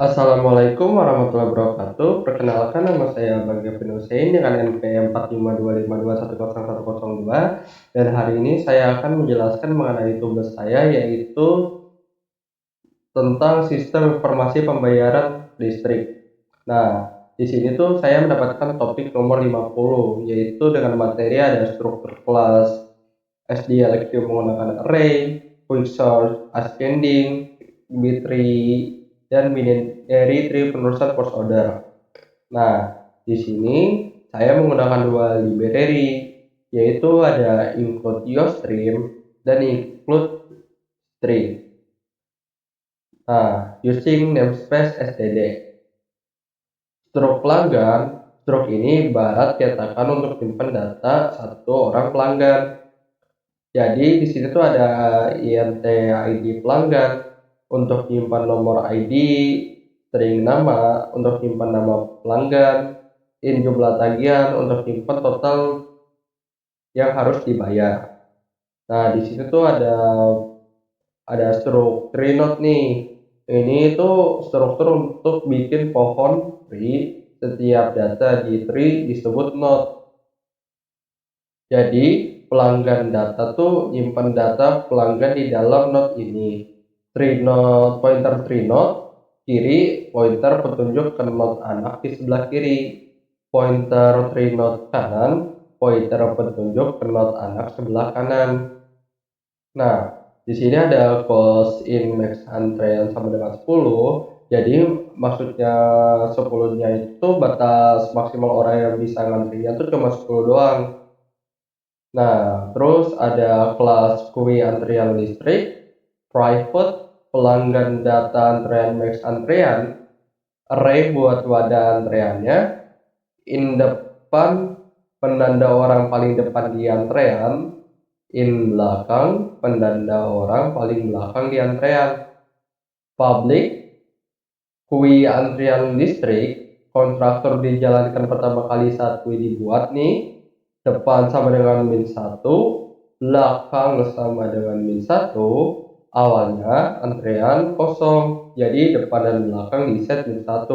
Assalamualaikum warahmatullahi wabarakatuh. Perkenalkan, nama saya Bagja bin Hussein dengan NPM 4525210102, dan hari ini saya akan menjelaskan mengenai tugas saya, yaitu tentang sistem informasi pembayaran listrik. Nah, di sini tuh saya mendapatkan topik nomor 50, yaitu dengan materi ada struktur kelas, SDLQ menggunakan array, quicksort, ascending, B-tree, dan binary tree penerusan first order. Nah, di sini saya menggunakan dua library, yaitu ada include youstream dan include string. Nah, using namespace std. Struk pelanggan, struk ini ibarat katakan untuk simpan data satu orang pelanggan. Jadi di sini tuh ada INT ID pelanggan untuk menyimpan nomor ID, string nama untuk menyimpan nama pelanggan, in jumlah tagihan untuk menyimpan total yang harus dibayar. Nah, di sini tuh ada struk tree node nih. Ini tuh struktur untuk bikin pohon tree. Setiap data di tree disebut node. Jadi pelanggan data tuh nyimpan data pelanggan di dalam node ini. Tree node, pointer tree node kiri, pointer petunjuk ke node anak di sebelah kiri. Pointer tree node kanan, pointer petunjuk ke node anak sebelah kanan. Nah, di sini ada cost in max antrean sama dengan 10. Jadi maksudnya 10-nya itu batas maksimal orang yang bisa ngantrinya itu cuma 10 doang. Nah, terus ada kelas kui antrian listrik, private, pelanggan data antrean max antrean, array buat wadah antreannya, in depan penanda orang paling depan di antrean, in belakang penanda orang paling belakang di antrean. Public, kui antrian listrik, kontraktor dijalankan pertama kali saat kui dibuat nih, depan sama dengan min 1, belakang sama dengan min 1, awalnya antrean kosong, jadi depan dan belakang di set min 1.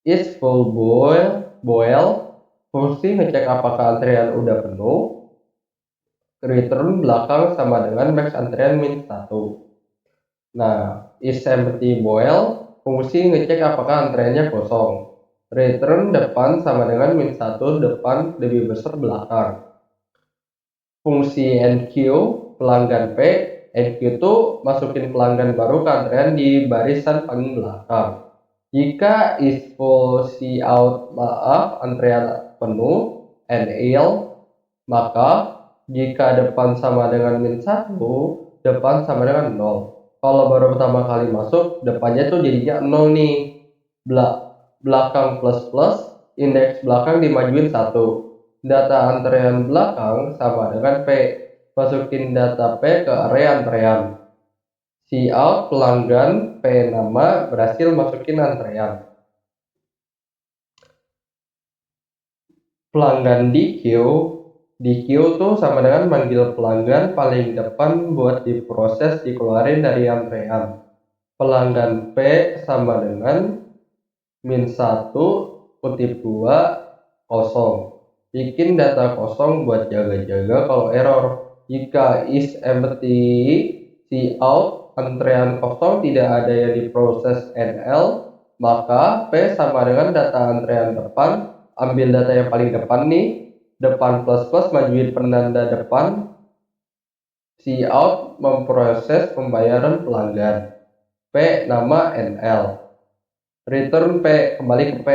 Is full boil, fungsi ngecek apakah antrean udah penuh, return belakang sama dengan max antrean min 1. Nah, is empty boil, fungsi ngecek apakah antreannya kosong. Return depan sama dengan min 1, depan lebih besar belakang. Fungsi enq, pelanggan P, enq itu masukin pelanggan baru ke antrean di barisan paling belakang. Jika is full cout, maaf, antrean penuh, nil, maka jika depan sama dengan min 1, depan sama dengan 0. Kalau baru pertama kali masuk, depannya tuh jadinya 0 nih. Belakang plus plus, indeks belakang dimajuin 1. Data antrean belakang sama dengan P. Masukin data P ke array antrean. Cout pelanggan, P nama, berhasil masukin antrean. Pelanggan DQ tuh sama dengan manggil pelanggan paling depan buat diproses dikeluarin dari antrean. Pelanggan P sama dengan min 1 kutip 2 kosong. Bikin data kosong buat jaga-jaga kalau error. Jika is empty cout antrean kosong tidak ada yang diproses NL, maka P sama dengan data antrean depan. Ambil data yang paling depan nih, depan plus plus, majuin penanda depan, cout memproses pembayaran pelanggan, P nama NL, return P, kembali ke P,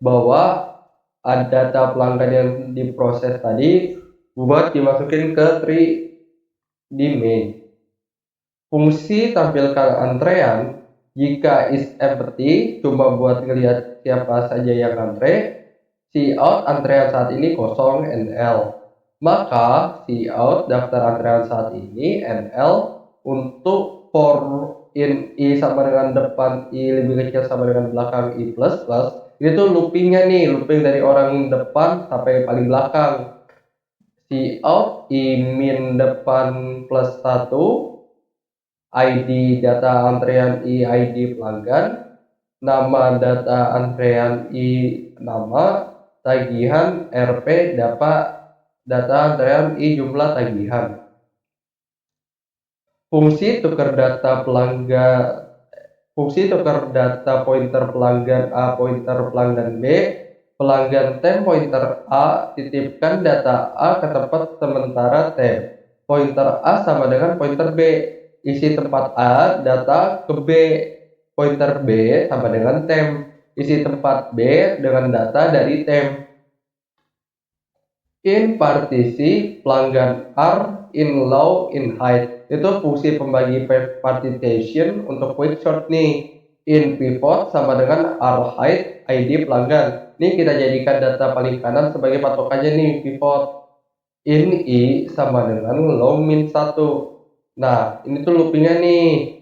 bahwa ada data pelanggan yang diproses tadi buat dimasukin ke tree di main. Fungsi tampilkan antrean, jika is empty cuma buat ngelihat siapa saja yang antre, cout antrean saat ini kosong NL. Maka cout daftar antrean saat ini NL untuk for in i sama dengan depan i lebih kecil sama dengan belakang i plus plus. Ini tuh loopingnya nih, looping dari orang depan sampai paling belakang. Cout i min depan plus 1, ID data antrean ID pelanggan, nama data antrean nama, tagihan RP data antrean jumlah tagihan. Fungsi tukar data pointer pelanggan A pointer pelanggan B, pelanggan tem pointer A titipkan data A ke tempat sementara tem. Pointer A sama dengan pointer B, isi tempat A data ke B. Pointer B sama dengan tem, isi tempat B dengan data dari tem. In partisi pelanggan R, in low, in height. Itu fungsi pembagi partition untuk quicksort nih. In pivot sama dengan R height ID pelanggan. Ini kita jadikan data paling kanan sebagai patokannya nih, pivot. In I sama dengan low min 1. Nah, ini tuh loopingnya nih.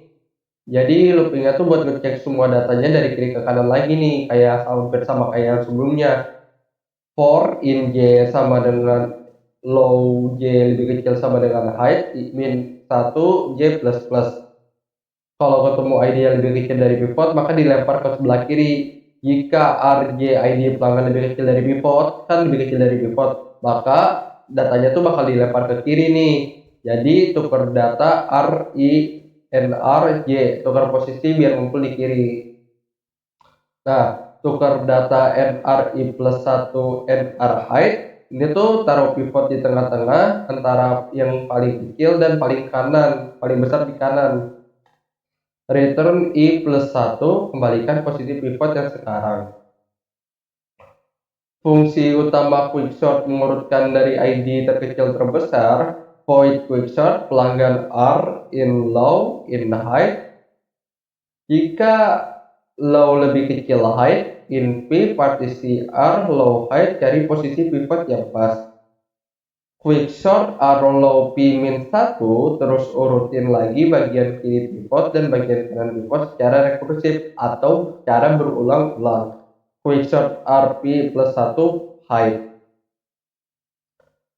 Jadi loopingnya tuh buat ngecek semua datanya dari kiri ke kanan lagi nih, kayak hampir sama kayak yang sebelumnya. For in J sama dengan low J lebih kecil sama dengan height min 1 J plus plus. Kalau ketemu ID yang lebih kecil dari pivot, maka dilempar ke sebelah kiri. Jika RJ ID pelanggan lebih kecil dari pivot, kan lebih kecil dari pivot, maka datanya tuh bakal dilempar ke kiri nih. Jadi tukar data RI NRJ, tukar posisi biar ngumpul di kiri. Nah, tukar data NRI plus 1 NR height, ini tuh taruh pivot di tengah-tengah antara yang paling kecil dan paling kanan, paling besar di kanan. Return I plus 1, kembalikan posisi pivot yang sekarang. Fungsi utama quicksort mengurutkan dari ID terkecil terbesar. Void quicksort pelanggan R in low, in height. Jika low lebih kecil height, in P partisi R low height, cari posisi pivot yang pas. Quicksort R low P min 1, terus urutin lagi bagian kiri pivot dan bagian kanan pivot secara rekursif atau secara berulang-ulang. Quicksort R P plus 1 height.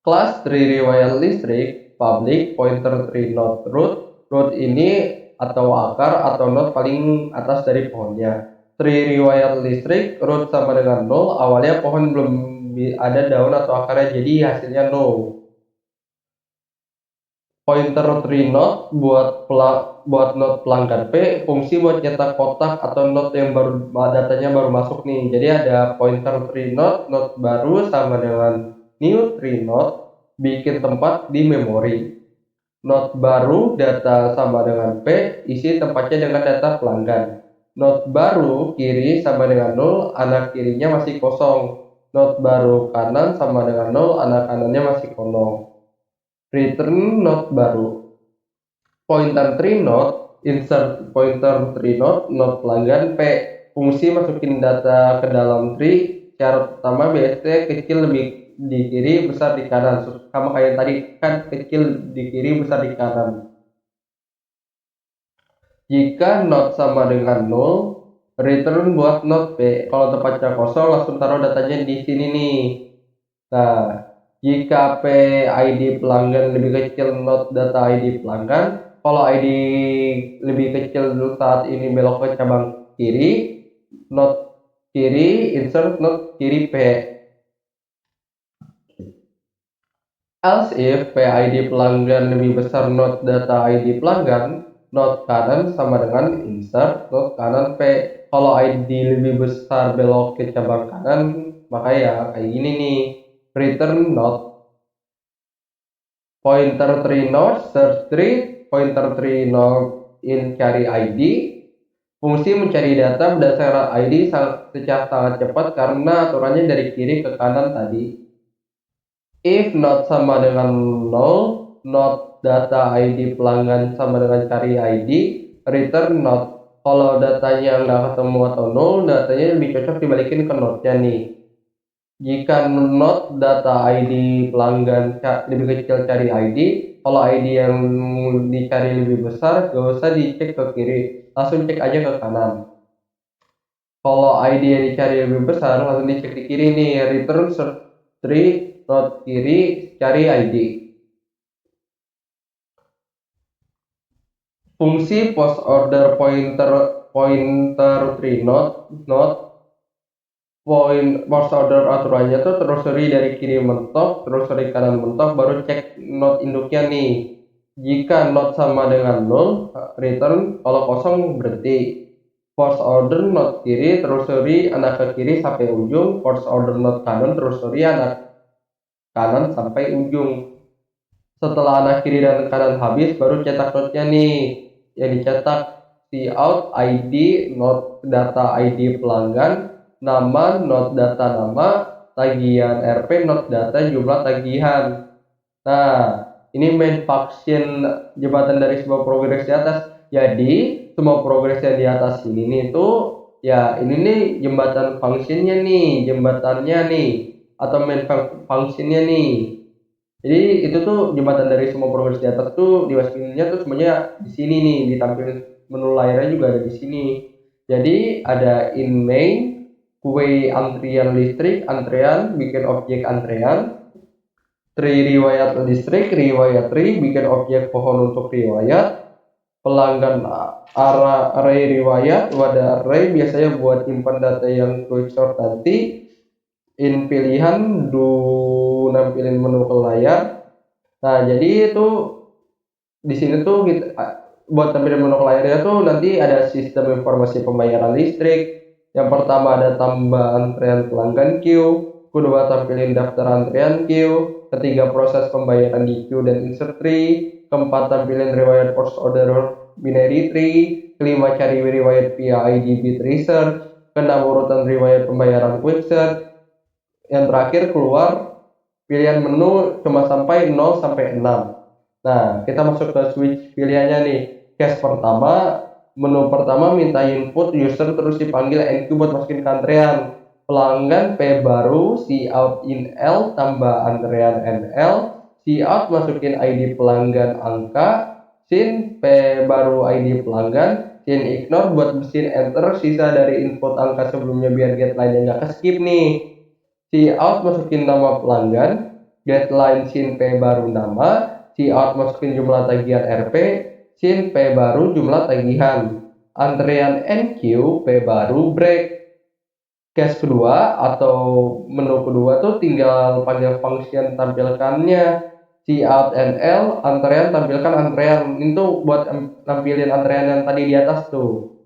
Kelas tree riwayat listrik public pointer tree node root. Root ini atau akar atau node paling atas dari pohonnya. Tree riwayat listrik root sama dengan 0, awalnya pohon belum ada daun atau akarnya, jadi hasilnya 0. Pointer tree node buat node pelanggan P, fungsi buat nyetak kotak atau node yang datanya baru masuk nih. Jadi ada pointer tree node, node baru sama dengan new tree node, bikin tempat di memori. Node baru data sama dengan P, isi tempatnya dengan data pelanggan. Node baru kiri sama dengan 0, anak kirinya masih kosong. Node baru kanan sama dengan 0, anak kanannya masih kosong. Return node baru. Pointer tree node, insert pointer tree node, node pelanggan P. Fungsi masukin data ke dalam tree. Cara pertama biasanya kecil lebih di kiri, besar di kanan. Sama kayak tadi kan, kecil di kiri, besar di kanan. Jika node sama dengan 0, return buat node P. Kalau tempatnya kosong, langsung taruh datanya di sini nih. Nah, jika PID pelanggan lebih kecil node data ID pelanggan, kalau ID lebih kecil saat ini belok ke cabang kiri, node kiri, insert node kiri P. Else if PID pelanggan lebih besar node data ID pelanggan, node kanan sama dengan insert node kanan P. Kalau ID lebih besar belok ke cabang kanan, maka ya kayak gini nih. Return node. Pointer tree node, search tree, pointer tree node in cari ID. Fungsi mencari data berdasarkan ID secara sangat cepat karena aturannya dari kiri ke kanan tadi. If node sama dengan 0, node data ID pelanggan sama dengan cari ID, return node. Kalau datanya nggak ketemu atau 0, datanya lebih cocok dibalikin ke node-nya nih. Jika node data ID pelanggan lebih kecil cari ID, kalau ID yang dicari lebih besar, gak usah dicek ke kiri, langsung cek aja ke kanan. Kalau ID yang dicari lebih besar, langsung dicek di kiri nih, return search tree node kiri cari ID. Fungsi post order pointer tree post order aturannya tuh telusuri dari kiri mentok, telusuri kanan mentok, baru cek not induknya nih. Jika not sama dengan 0, return. Kalau kosong berhenti. Post order not kiri, telusuri anak ke kiri sampai ujung. Post order not kanan, telusuri anak kanan sampai ujung. Setelah anak kiri dan kanan habis, baru cetak notnya nih. Yang dicetak cout ID, not data ID pelanggan, nama, not data nama, tagihan RP, not data jumlah tagihan. Nah, ini main function jembatan dari sebuah progres di atas. Jadi, semua progres yang di atas ini nih tuh, ya ini nih jembatan functionnya nih, jembatannya nih, atau main functionnya nih. Jadi itu tuh jembatan dari semua progres di atas tuh di WASP-nya tuh semuanya di sini nih, ditampilkan menu layarnya juga ada di sini. Jadi ada in main, kue antrian listrik, antrean, bikin objek antrean, tree riwayat listrik, riwayat tree, bikin objek pohon untuk riwayat, pelanggan array riwayat, wadah array biasanya buat simpan data yang quicksort nanti, in pilihan, nampilin menu ke layar. Nah, jadi itu di sini tuh kita buat tampilin menu ke layarnya tuh nanti ada sistem informasi pembayaran listrik. Yang pertama ada tambah antrean pelanggan queue, kedua tampilin daftar antrean queue, ketiga proses pembayaran di queue dan insert tree, keempat tampilin riwayat post order binary tree, kelima cari riwayat via ID bit research, keenam urutan riwayat pembayaran quicksort, yang terakhir keluar pilihan menu cuma sampai 0 sampai 6. Nah, kita masuk ke switch pilihannya nih. Case pertama, menu pertama minta input user terus dipanggil enq buat masukin ke antrean. Pelanggan P baru, cout in L tambah antrean NL, cout masukin ID pelanggan angka, sin P baru ID pelanggan, sin ignore buat mesin enter sisa dari input angka sebelumnya biar get line-nya nggak ke skip nih. Cout masukin nama pelanggan, get line sin P baru nama, cout masukin jumlah tagihan RP, sin P baru jumlah tagihan, antrean NQ P baru break. Case kedua atau menu kedua tuh tinggal panggil function tampilkannya, cout NL, antrean tampilkan antrean. Itu buat tampilin antrean yang tadi di atas tuh.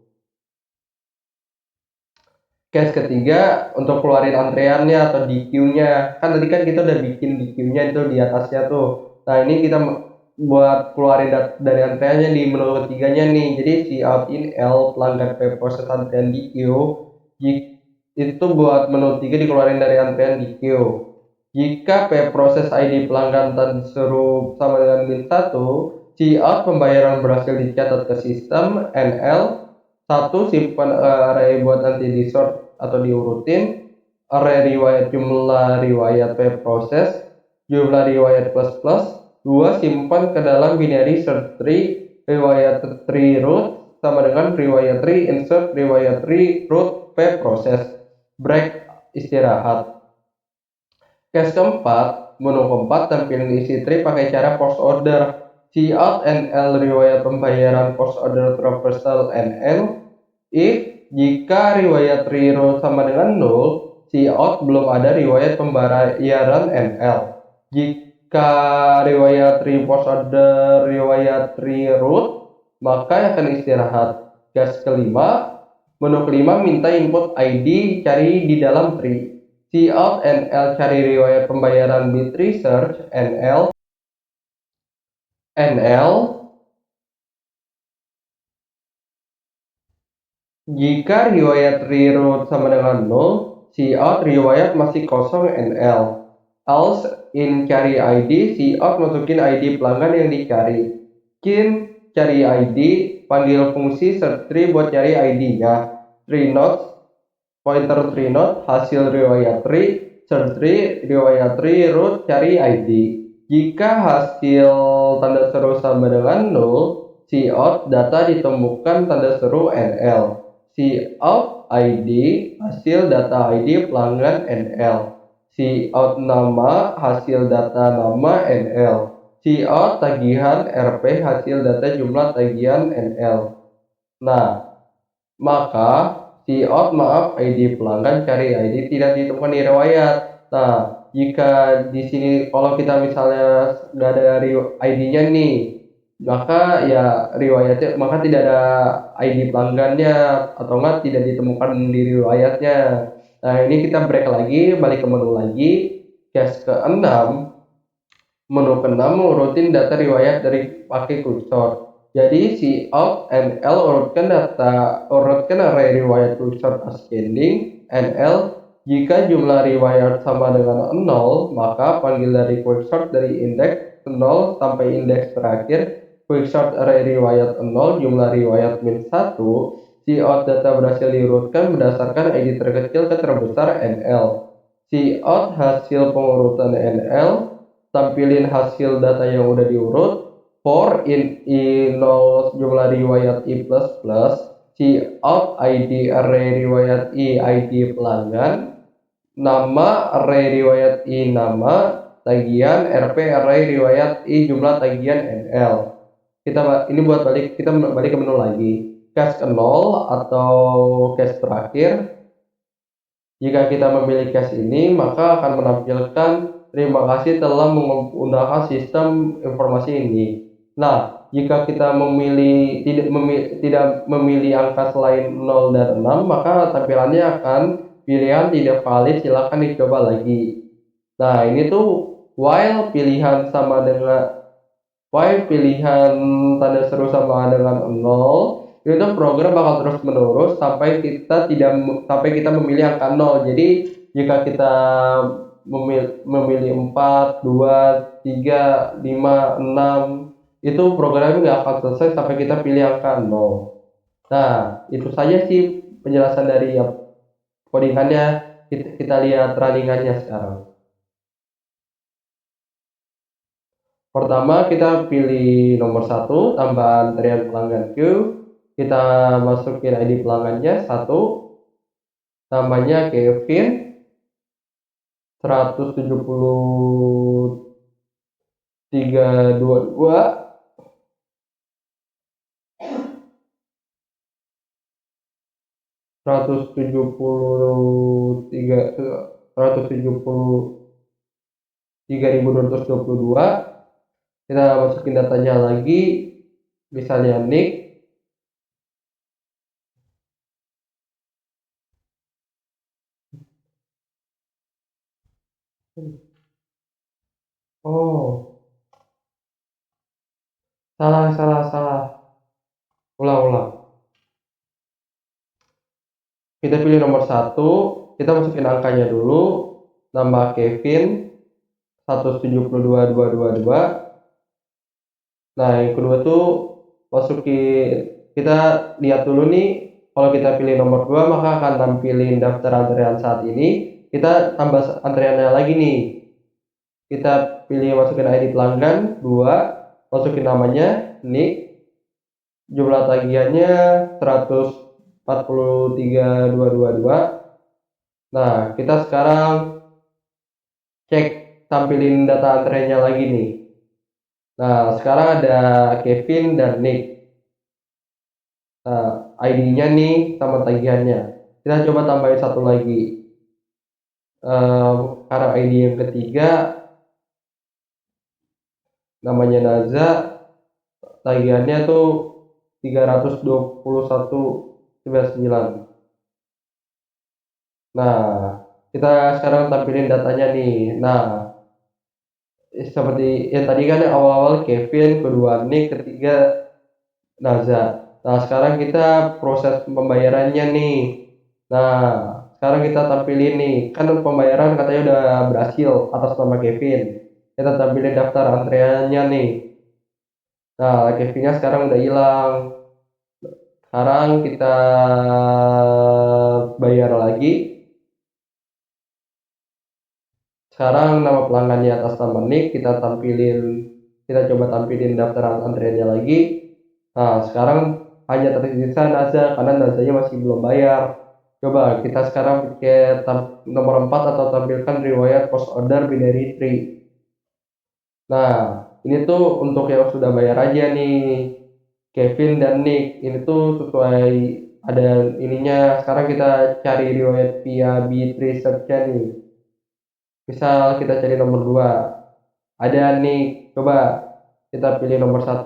Case ketiga untuk keluarin antreannya atau di queue-nya. Kan tadi kan kita udah bikin di queue-nya itu di atasnya tuh. Nah, ini kita buat keluarin dari antreannya di menu ketiganya nih. Jadi cout in L pelanggan P proses antrean di queue. Itu buat menu 3 dikeluarin dari antrean di queue. Jika P proses ID pelanggan terseru sama dengan min 1, cout pembayaran berhasil dicatat ke sistem NL. 1 simpan array buat nanti di sort atau diurutin, array riwayat jumlah riwayat P proses, jumlah riwayat plus plus. 2 simpan ke dalam binary search tree, riwayat tree root sama dengan riwayat tree insert riwayat tree root P proses, break istirahat. Case keempat, menu keempat tampilin isi tree pakai cara post order, cout NL riwayat pembayaran post order traversal NL. If jika riwayat tree root sama dengan 0, cout belum ada riwayat pembayaran NL. Jika riwayat tree post order riwayat tree root, maka akan istirahat. Case kelima, menu kelima minta input ID cari di dalam tree. Cout NL cari riwayat pembayaran bit research NL jika riwayat tree root sama dengan 0, cout riwayat masih kosong NL. Else in cari ID, cout masukin ID pelanggan yang dicari. Kin cari ID, panggil fungsi search tree buat cari ID-nya. Tree nodes, pointer tree node, hasil riwayat tree, search tree, riwayat tree, root, cari ID. Jika hasil tanda seru sama dengan 0, cout data ditemukan tanda seru NL. Cout ID hasil data ID pelanggan NL. Cout nama hasil data nama NL. CO tagihan RP hasil data jumlah tagihan NL. Nah, maka CO maaf ID pelanggan cari ID tidak ditemukan di riwayat. Nah, jika di sini kalau kita misalnya nggak ada ID-nya nih, maka ya riwayatnya maka tidak ada ID pelanggannya atau enggak tidak ditemukan di riwayatnya. Nah, ini kita break lagi, balik ke menu lagi. Case ke-6, menu ke-6 urutin data riwayat dari pakai quicksort. Jadi si out NL urutkan array riwayat quicksort ascending NL. Jika jumlah riwayat sama dengan 0, maka panggil dari quicksort dari indeks 0 sampai indeks terakhir. Quicksort array riwayat 0, jumlah riwayat min 1. Si out data berhasil diurutkan berdasarkan ID terkecil ke terbesar NL. Si out hasil pengurutan NL, tampilin hasil data yang udah diurut. For in I0 jumlah riwayat I plus plus, si out ID array riwayat I ID pelanggan, nama array riwayat I nama, tagihan RP array riwayat I jumlah tagihan NL. Kita balik ke menu lagi. Case ke 0 atau case terakhir. Jika kita memilih case ini, maka akan menampilkan terima kasih telah menggunakan sistem informasi ini. Nah, jika kita tidak memilih angka selain 0 dan 6, maka tampilannya akan pilihan tidak valid, silakan dicoba lagi. Nah, ini tuh while pilihan tanda seru sama dengan 0, itu program bakal terus menerus sampai kita memilih angka 0. Jadi jika kita memilih 4, 2, 3, 5, 6, itu programnya nggak akan selesai sampai kita pilih angka 0. Nah, itu saja sih penjelasan dari codingannya. Kita lihat runningannya sekarang. Pertama kita pilih nomor 1, tambah antrian pelanggan Q. Kita masukin ID pelanggannya 1, namanya Kevin, 17322, seratus tujuh puluh tiga ribu 222. Kita masukin datanya lagi, misalnya Nick. Oh, salah. Ulang. Kita pilih nomor 1, kita masukin angkanya dulu, nama Kevin 1722222. Nah, yang kedua tuh kita lihat dulu nih, kalau kita pilih nomor 2 maka akan tampilin daftar antrean saat ini. Kita tambah antreannya lagi nih. Kita pilih masukin ID pelanggan 2, masukin namanya Nick, jumlah tagihannya 143.222. Nah, kita sekarang cek tampilin data antreannya lagi nih. Nah, sekarang ada Kevin dan Nick. Nah, ID-nya nih sama tagihannya. Kita coba tambahin satu lagi. Karena ID yang ketiga namanya Naza, tagihannya tuh 321,99. Nah, kita sekarang tampilin datanya nih. Nah, seperti yang tadi kan awal-awal Kevin, kedua Nick, ketiga Naza. Nah, sekarang kita proses pembayarannya nih. Nah, sekarang kita tampilin nih. Kan pembayaran katanya udah berhasil atas nama Kevin. Kita tampilin daftar antreannya nih. Nah, Kevinnya sekarang udah hilang. Sekarang kita bayar lagi. Sekarang nama pelanggannya atas nama Nick, kita coba tampilin daftar antreannya lagi. Nah, sekarang hanya tersisa Naza karena Nazanya masih belum bayar. Coba kita sekarang pakai nomor 4 atau tampilkan riwayat post order binary tree. Nah, Ini tuh untuk yang sudah bayar aja nih, Kevin dan Nick. Ini tuh sesuai ada ininya. Sekarang kita cari riwayat via Bit Research-nya nih. Misal kita cari nomor 2, ada Nick. Coba kita pilih nomor 1,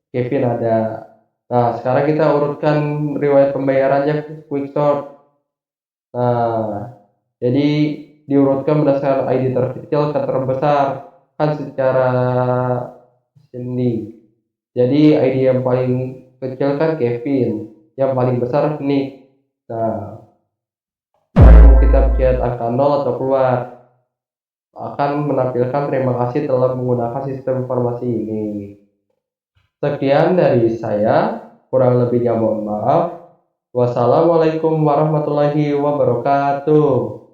Kevin ada. Nah, sekarang kita urutkan riwayat pembayarannya quick sort. Nah, jadi diurutkan berdasarkan ID terkecil ke terbesar kan secara ascending. Jadi ID yang paling kecil kan Kevin, yang paling besar Nick. Nah, kalau kita pencet angka 0 atau keluar, akan menampilkan terima kasih telah menggunakan sistem informasi ini. Sekian dari saya, kurang lebihnya mohon maaf. Wassalamualaikum warahmatullahi wabarakatuh.